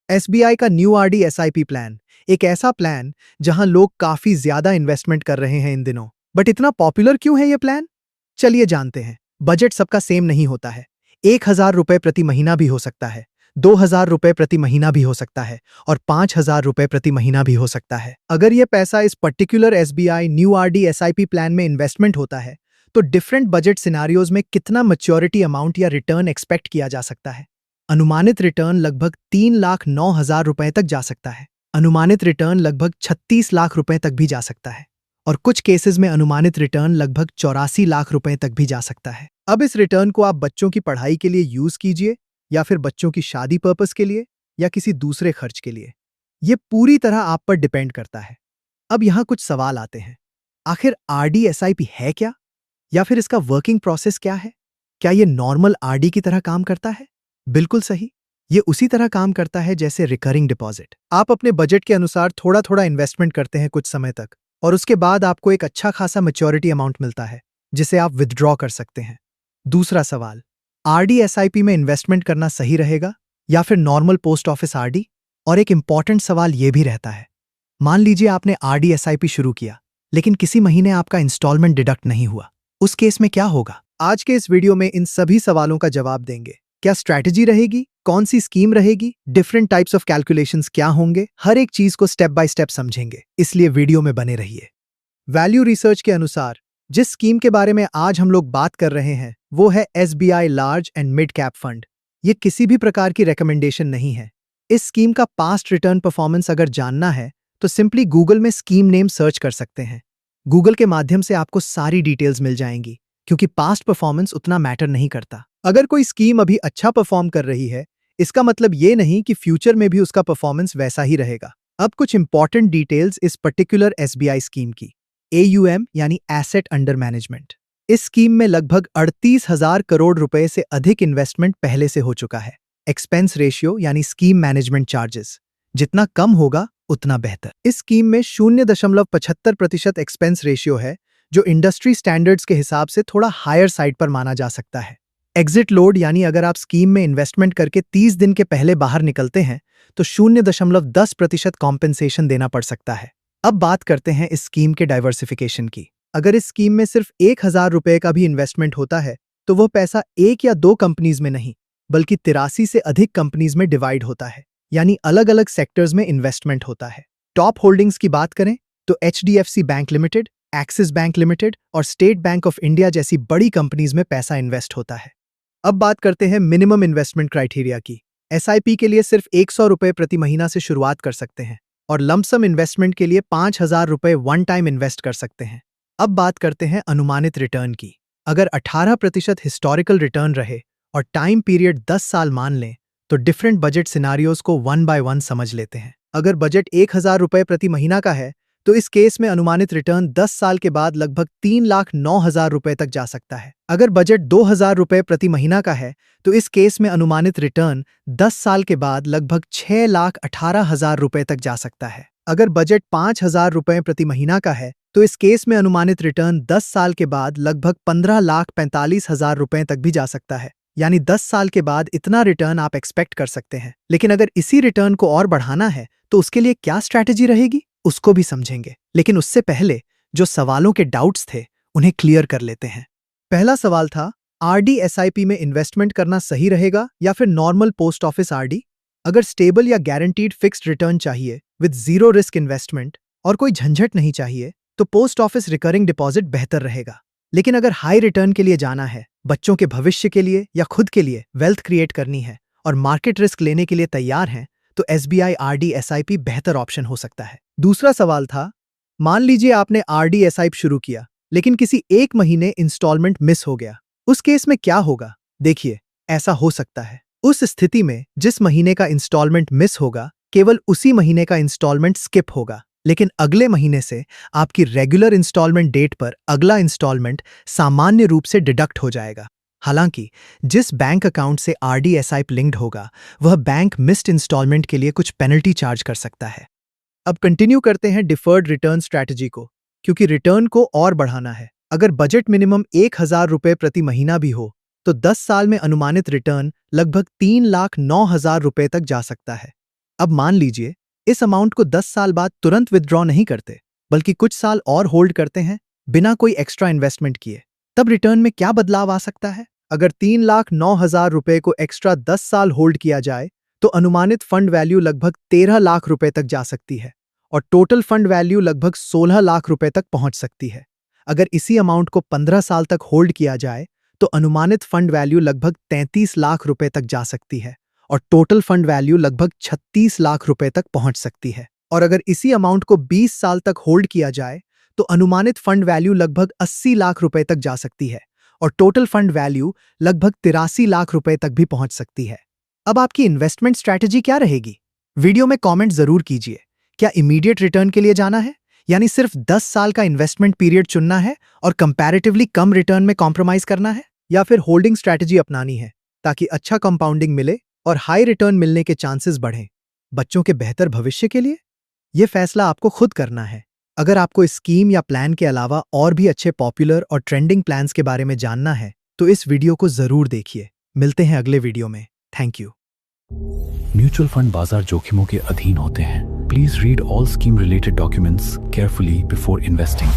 SBI का new RD SIP plan एक ऐसा प्लान जहां लोग काफी ज्यादा इन्वेस्टमेंट कर रहे हैं इन दिनों। बट इतना पॉपुलर क्यों है ये प्लान? चलिए जानते हैं। बजट सबका सेम नहीं होता है। 1,000 रुपए प्रति महीना भी हो सकता है, 2,000 रुपए प्रति महीना भी हो सकता है और 5,000 रुपए प्रति महीना भी हो सकता है। अगर ये पैसा इस particular SBI new RD SIP plan में इन्वेस्टमेंट होता है तो डिफरेंट बजट सिनारियोज में कितना मैच्योरिटी अमाउंट या रिटर्न एक्सपेक्ट किया जा सकता है? अनुमानित रिटर्न लगभग 3,09,000 रुपए तक जा सकता है। अनुमानित रिटर्न लगभग 36 लाख रुपए तक भी जा सकता है और कुछ केसेस में अनुमानित रिटर्न लगभग 84 लाख रुपए तक भी जा सकता है। अब इस रिटर्न को आप बच्चों की पढ़ाई के लिए यूज कीजिए या फिर बच्चों की शादी पर्पस के लिए या किसी दूसरे खर्च के लिए, ये पूरी तरह आप पर डिपेंड करता है। अब यहाँ कुछ सवाल आते हैं। आखिर आरडी एसआईपी है क्या, या फिर इसका वर्किंग प्रोसेस क्या है? क्या ये नॉर्मल आरडी की तरह काम करता है? बिल्कुल सही, ये उसी तरह काम करता है जैसे रिकरिंग डिपॉजिट। आप अपने बजट के अनुसार थोड़ा थोड़ा इन्वेस्टमेंट करते हैं कुछ समय तक और उसके बाद आपको एक अच्छा खासा मैच्योरिटी अमाउंट मिलता है जिसे आप विथड्रॉ कर सकते हैं। दूसरा सवाल, आरडी एसआईपी में इन्वेस्टमेंट करना सही रहेगा या फिर नॉर्मल पोस्ट ऑफिस आरडी? और एक इंपॉर्टेंट सवाल यह भी रहता है, मान लीजिए आपने आरडी एसआईपी शुरू किया लेकिन किसी महीने आपका इंस्टॉलमेंट डिडक्ट नहीं हुआ, उस केस में क्या होगा? आज के इस वीडियो में इन सभी सवालों का जवाब देंगे। क्या स्ट्रैटेजी रहेगी, कौन सी स्कीम रहेगी, डिफरेंट टाइप्स ऑफ कैलकुलेशंस क्या होंगे, हर एक चीज को स्टेप बाय स्टेप समझेंगे, इसलिए वीडियो में बने रहिए। वैल्यू रिसर्च के अनुसार जिस स्कीम के बारे में आज हम लोग बात कर रहे हैं वो है SBI large and mid cap fund. ये किसी भी प्रकार की रिकमेंडेशन नहीं है। इस स्कीम का पास्ट रिटर्न परफॉर्मेंस अगर जानना है तो सिंपली गूगल में स्कीम नेम सर्च कर सकते हैं। गूगल के माध्यम से आपको सारी डिटेल्स मिल जाएंगी क्योंकि पास्ट परफॉर्मेंस उतना मैटर नहीं करता। अगर कोई स्कीम अभी अच्छा परफॉर्म कर रही है इसका मतलब ये नहीं कि फ्यूचर में भी उसका परफॉर्मेंस वैसा ही रहेगा। अब कुछ इंपॉर्टेंट डिटेल्स इस पर्टिकुलर एसबीआई स्कीम की। AUM यानी एसेट अंडर मैनेजमेंट। इस स्कीम में लगभग 38,000 करोड़ रुपए से अधिक इन्वेस्टमेंट पहले से हो चुका है। एक्सपेंस रेशियो यानी स्कीम मैनेजमेंट चार्जेस जितना कम होगा उतना बेहतर। इस स्कीम में 0.75% एक्सपेंस रेशियो है जो इंडस्ट्री स्टैंडर्ड्स के हिसाब से थोड़ा हायर साइड पर माना जा सकता है। एग्जिट लोड यानी अगर आप स्कीम में इन्वेस्टमेंट करके 30 दिन के पहले बाहर निकलते हैं तो 0.10% कॉम्पेंसेशन देना पड़ सकता है। अब बात करते हैं इस स्कीम के डाइवर्सिफिकेशन की। अगर इस स्कीम में सिर्फ 1,000 रुपए का भी इन्वेस्टमेंट होता है तो वह पैसा एक या दो कंपनीज में नहीं बल्कि 83 से अधिक कंपनीज में डिवाइड होता है, यानी अलग अलग सेक्टर्स में इन्वेस्टमेंट होता है। टॉप होल्डिंग्स की बात करें तो HDFC bank limited, axis bank limited और स्टेट बैंक ऑफ इंडिया जैसी बड़ी कंपनीज में पैसा इन्वेस्ट होता है। अब बात करते हैं मिनिमम इन्वेस्टमेंट क्राइटेरिया की। एसआईपी के लिए सिर्फ 100 रुपए प्रति महीना से शुरुआत कर सकते हैं और लमसम इन्वेस्टमेंट के लिए 5,000 रुपए वन टाइम इन्वेस्ट कर सकते हैं। अब बात करते हैं अनुमानित रिटर्न की। अगर 18% हिस्टोरिकल रिटर्न रहे और टाइम पीरियड 10 साल मान लें तो डिफरेंट बजट सिनारियोज को वन बाय वन समझ लेते हैं। अगर बजट 1,000 रुपए प्रति महीना का है तो इस केस में अनुमानित रिटर्न 10 साल के बाद लगभग 3,09,000 रुपए तक जा सकता है। अगर बजट 2,000 रुपए प्रति महीना का है तो इस केस में अनुमानित रिटर्न 10 साल के बाद लगभग 6,18,000 रुपए तक जा सकता है। अगर बजट 5,000 रुपए प्रति महीना का है तो इस केस में अनुमानित रिटर्न 10 साल के बाद लगभग 15,45,000 रुपए तक भी जा सकता है, यानी 10 साल के बाद इतना रिटर्न आप एक्सपेक्ट कर सकते हैं। लेकिन अगर इसी रिटर्न को और बढ़ाना है तो उसके लिए क्या स्ट्रैटेजी रहेगी उसको भी समझेंगे। लेकिन उससे पहले जो सवालों के डाउट्स थे उन्हें क्लियर कर लेते हैं। पहला सवाल था, आरडी एसआईपी में इन्वेस्टमेंट करना सही रहेगा या फिर नॉर्मल पोस्ट ऑफिस आरडी? अगर स्टेबल या गारंटीड फिक्स्ड रिटर्न चाहिए विद जीरो रिस्क इन्वेस्टमेंट और कोई झंझट नहीं चाहिए तो पोस्ट ऑफिस रिकरिंग डिपॉजिट बेहतर रहेगा। लेकिन अगर हाई रिटर्न के लिए जाना है, बच्चों के भविष्य के लिए या खुद के लिए वेल्थ क्रिएट करनी है और मार्केट रिस्क लेने के लिए तैयार हैं तो एसबीआई आरडी एसआईपी बेहतर ऑप्शन हो सकता है। दूसरा सवाल था, मान लीजिए आपने आरडी एसआईपी शुरू किया लेकिन किसी एक महीने इंस्टॉलमेंट मिस हो गया, उस केस में क्या होगा? देखिए, ऐसा हो सकता है। उस स्थिति में जिस महीने का इंस्टॉलमेंट मिस होगा केवल उसी महीने का इंस्टॉलमेंट स्किप होगा, लेकिन अगले महीने से आपकी रेगुलर इंस्टॉलमेंट डेट पर अगला इंस्टॉलमेंट सामान्य रूप से डिडक्ट हो जाएगा। हालांकि जिस बैंक अकाउंट से आरडी एसआईपी लिंक्ड होगा वह बैंक मिस्ड इंस्टॉलमेंट के लिए कुछ पेनल्टी चार्ज कर सकता है। अब कंटिन्यू करते हैं डिफर्ड रिटर्न स्ट्रैटेजी को, क्योंकि रिटर्न को और बढ़ाना है। अगर बजट मिनिमम 1,000 रुपए प्रति महीना भी हो तो 10 साल में अनुमानित रिटर्न लगभग 3,09,000 रुपए तक जा सकता है। अब मान लीजिए इस अमाउंट को 10 साल बाद तुरंत विथड्रॉ नहीं करते, बल्कि कुछ साल और होल्ड करते हैं बिना कोई एक्स्ट्रा इन्वेस्टमेंट किए, तब रिटर्न में क्या बदलाव आ सकता है? अगर 3,09,000 रुपए को एक्स्ट्रा 10 साल होल्ड किया जाए तो अनुमानित फंड वैल्यू लगभग 13 लाख रुपए तक जा सकती है और टोटल फंड वैल्यू लगभग 16 लाख रुपए तक पहुंच सकती है। अगर इसी अमाउंट को 15 साल तक होल्ड किया जाए तो अनुमानित फंड वैल्यू लगभग 33 लाख रुपए तक जा सकती है और टोटल फंड वैल्यू लगभग 36 लाख रुपए तक पहुंच सकती है। और अगर इसी अमाउंट को 20 साल तक होल्ड किया जाए तो अनुमानित फंड वैल्यू लगभग 80 लाख रुपए तक जा सकती है और टोटल फंड वैल्यू लगभग 83 लाख रुपए तक भी पहुंच सकती है। अब आपकी इन्वेस्टमेंट स्ट्रैटेजी क्या रहेगी? वीडियो में कमेंट जरूर कीजिए। क्या इमीडिएट रिटर्न के लिए जाना है, यानी सिर्फ 10 साल का इन्वेस्टमेंट पीरियड चुनना है और कंपैरेटिवली कम रिटर्न में कॉम्प्रोमाइज करना है, या फिर होल्डिंग स्ट्रैटेजी अपनानी है ताकि अच्छा कंपाउंडिंग मिले और हाई रिटर्न मिलने के चांसेस बढ़ें? बच्चों के बेहतर भविष्य के लिए यह फैसला आपको खुद करना है। अगर आपको इस स्कीम या प्लान के अलावा और भी अच्छे पॉपुलर और ट्रेंडिंग प्लान्स के बारे में जानना है तो इस वीडियो को जरूर देखिए। मिलते हैं अगले वीडियो में। Thank you. म्यूचुअल फंड बाजार जोखिमों के अधीन होते हैं। Please read all scheme related documents carefully before investing.